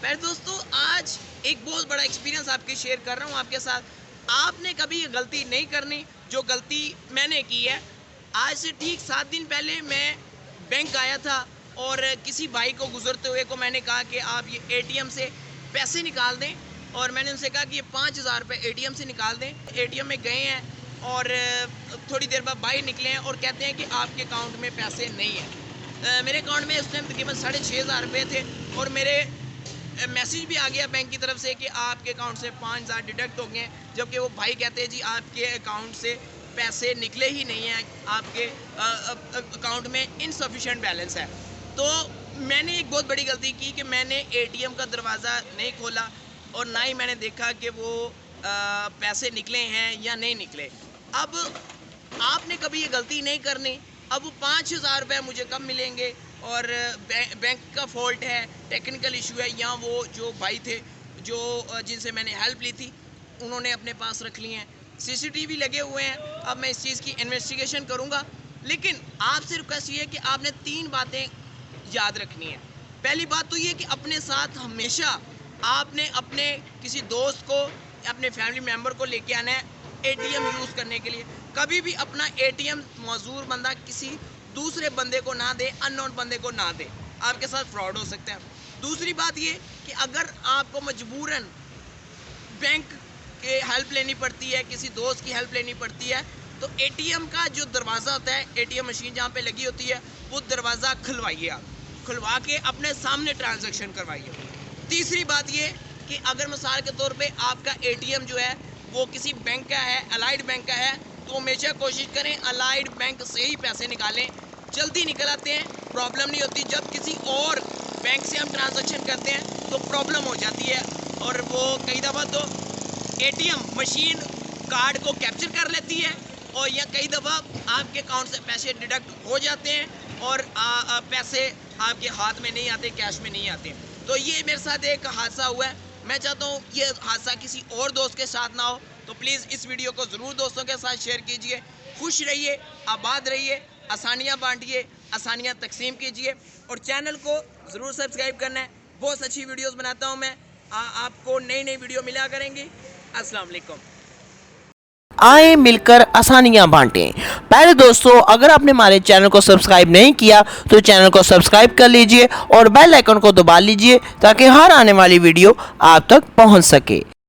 मैं दोस्तों आज एक बहुत बड़ा एक्सपीरियंस आपके शेयर कर रहा हूँ आपके साथ। आपने कभी ये गलती नहीं करनी जो गलती मैंने की है। आज से ठीक 7 दिन पहले मैं बैंक आया था और किसी भाई को गुजरते हुए को मैंने कहा कि आप ये एटीएम से पैसे निकाल दें, और मैंने उनसे कहा कि ये 5,000 रुपये एटीएम से निकाल दें। एटीएम में गए हैं और थोड़ी देर बाद बाहर निकले हैं और कहते हैं कि आपके अकाउंट में पैसे नहीं हैं। मेरे अकाउंट में उस टाइम तकरीबन 6,500 रुपये थे और मेरे मैसेज भी आ गया बैंक की तरफ से कि आपके अकाउंट से 5,000 डिडक्ट हो गए हैं, जबकि वो भाई कहते हैं जी आपके अकाउंट से पैसे निकले ही नहीं हैं, आपके अकाउंट में इनसफिशिएंट बैलेंस है। तो मैंने एक बहुत बड़ी गलती की कि मैंने एटीएम का दरवाज़ा नहीं खोला और ना ही मैंने देखा कि वो पैसे निकले हैं या नहीं निकले। अब आपने कभी ये गलती नहीं करनी। अब वो 5,000 रुपये मुझे कब मिलेंगे, और बैंक का फॉल्ट है, टेक्निकल इशू है, या वो जो भाई थे जो जिनसे मैंने हेल्प ली थी उन्होंने अपने पास रख ली हैं। सीसीटीवी लगे हुए हैं। अब मैं इस चीज़ की इन्वेस्टिगेशन करूँगा, लेकिन आपसे रिक्वेस्ट ये है कि आपने 3 बातें याद रखनी है। पहली बात तो ये कि अपने साथ हमेशा आपने अपने किसी दोस्त को, अपने फैमिली मेम्बर को लेके आना है एटीएम यूज़ करने के लिए। कभी भी अपना एटीएम मौजूद बंदा किसी दूसरे बंदे को ना दे, अननोन बंदे को ना दे, आपके साथ फ्रॉड हो सकता है। दूसरी बात ये कि अगर आपको मजबूरन बैंक के हेल्प लेनी पड़ती है, किसी दोस्त की हेल्प लेनी पड़ती है, तो एटीएम का जो दरवाज़ा होता है, एटीएम मशीन जहाँ पे लगी होती है, वो दरवाज़ा खुलवाइए। आप खुलवा के अपने सामने ट्रांजैक्शन करवाइए। तीसरी बात ये कि अगर मिसाल के तौर पे आपका एटीएम जो है वो किसी बैंक का है, अलाइड बैंक का है, तो हमेशा कोशिश करें अलाइड बैंक से ही पैसे निकालें। जल्दी निकल आते हैं, प्रॉब्लम नहीं होती। जब किसी और बैंक से हम ट्रांजैक्शन करते हैं तो प्रॉब्लम हो जाती है, और वो कई दफ़ा तो एटीएम मशीन कार्ड को कैप्चर कर लेती है, और या कई दफ़ा आपके अकाउंट से पैसे डिडक्ट हो जाते हैं और पैसे आपके हाथ में नहीं आते, कैश में नहीं आते। तो ये मेरे साथ एक हादसा हुआ है। मैं चाहता हूँ ये हादसा किसी और दोस्त के साथ ना हो, तो प्लीज़ इस वीडियो को ज़रूर दोस्तों के साथ शेयर कीजिए। खुश रहिए, आबाद रहिए, आसानियाँ बांटिए, आसानियाँ तकसीम कीजिए, और चैनल को ज़रूर सब्सक्राइब करना है। बहुत अच्छी वीडियोस बनाता हूँ मैं, आपको नई नई वीडियो मिला करेंगी। अस्सलाम वालेकुम। आए मिलकर आसानियां बांटें। पहले दोस्तों, अगर आपने हमारे चैनल को सब्सक्राइब नहीं किया तो चैनल को सब्सक्राइब कर लीजिए और बेल आइकन को दबा लीजिए ताकि हर आने वाली वीडियो आप तक पहुंच सके।